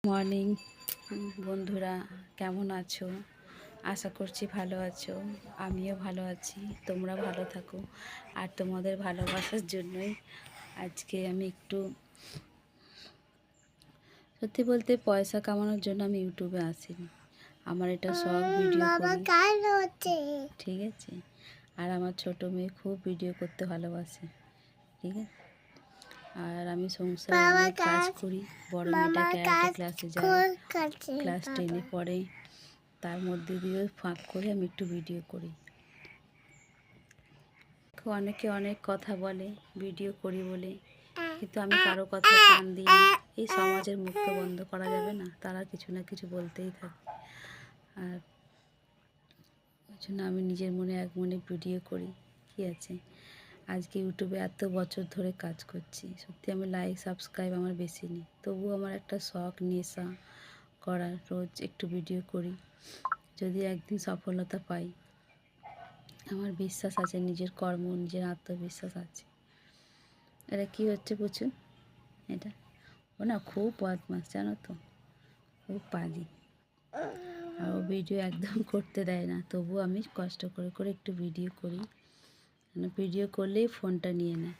Morning বন্ধুরা, কেমন আছো? আশা করছি ভালো আছো। আমিও ভালো আছি। তোমরা ভালো থাকো। আর তোমাদের ভালোবাসার জন্যই আজকে আমি একটু, সত্যি বলতে পয়সা কামানোর জন্য আমি ইউটিউবে আসিনি। আমার এটা শখ, ভিডিও করি, ঠিক আছে। আর আমার ছোট মেয়ে খুব ভিডিও করতে ভালোবাসে, ঠিক আছে। আর আমি সংসারে অনেক কাজ করি। বড় মেয়েটা ক্যারাটে ক্লাসে যায়, ক্লাস 10-এ পড়ে। তার মধ্যে দিয়েও ফাঁক করে আমি একটু ভিডিও করি। অনেকে অনেক কথা বলে ভিডিও করি বলে, কিন্তু আমি কারো কথা কান দিই না। এই সমাজের মুখ তো বন্ধ করা যাবে না, তারা কিছু না কিছু বলতেই থাকে। আর ওই জন্য আমি নিজের মনে এক মনে ভিডিও করি। কী আছে, আজকে ইউটিউবে এত বছর ধরে কাজ করছি, সত্যি আমি লাইক সাবস্ক্রাইব আমার বেশি নেই, তবুও আমার একটা শখ, নেশা করার। রোজ একটু ভিডিও করি। যদি একদিন সফলতা পাই, আমার বিশ্বাস আছে, নিজের কর্ম, নিজের আত্মবিশ্বাস আছে। এটা কি হচ্ছে পুচু? এটা ও না খুব বদমাস, জানো তো, খুব পাজি। আর ও ভিডিও একদম করতে দেয় না, তবু আমি কষ্ট করে করে একটু ভিডিও করি। ভিডিও করলেই ফোনটা নিয়ে নেয়।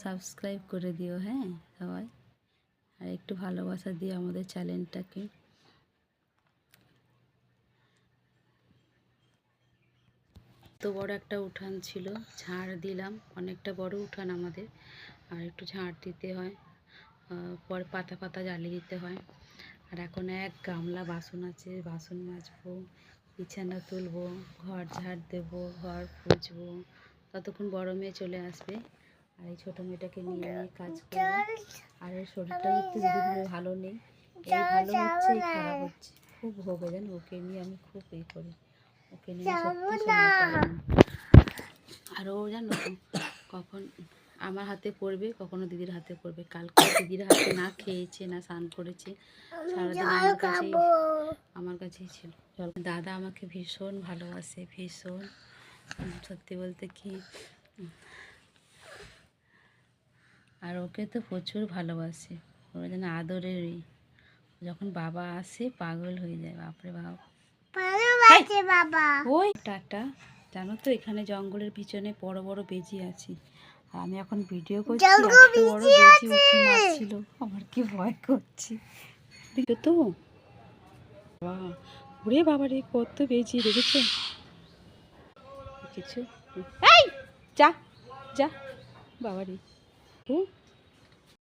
সাবস্ক্রাইব করে দিও, হ্যাঁ সবাই। আর একটু ভালোবাসা দিও আমাদের চ্যানেলটাকে। তো বড় একটা উঠান ছিল, ঝাড় দিলাম। অনেকটা বড় উঠান আমাদের, আর একটু ঝাড় দিতে হয়, পরে পাতা পাতা জ্বালিয়ে দিতে হয়। আর এখন এক গামলা বাসন আছে, বাসন মাজবো, বিছানা তুলবো, ঘর ঝাড় দেবো, ঘর পুছবো। ততক্ষণ বড় মেয়ে চলে আসবে, আর এই ছোটো মেয়েটাকে নিয়ে কাজ করবো। আর এর শরীরটা একটু দিদির ভালো নেই, এই ভালো হচ্ছে এই খারাপ হচ্ছে, খুব ভোগে জানো। ওকে নিয়ে আমি খুব করি, ওকে নিয়ে সত্যি সময় পাই না। আর ও জানো কখন আমার হাতে পড়বে, কখনো দিদির হাতে পড়বে। কালকে দিদির হাতে না খেয়েছে, না স্নান করেছে, সারাদিন আমার কাছেই ছিল। দাদা আমাকে ভীষণ ভালোবাসে, ভীষণ। সত্যি বলতে কি, আর ওকে তো প্রচুর ভালোবাসে। ওরা যেন আদরেরই। যখন বাবা আসে পাগল হয়ে যায়, বাপরে বাপ। বাবা ওই টাটা। জানো তো, এখানে জঙ্গলের পিছনে বড় বড় বেজি আছে। আর আমি এখন ভিডিও করছি, এত বড় বেজি উঠে মারছিল, আমার কি ভয় করছে। দেখো তো, ওরে বাবা রে, কত বেজি দেখেছো কিছু। এই যা যা বাবা রে।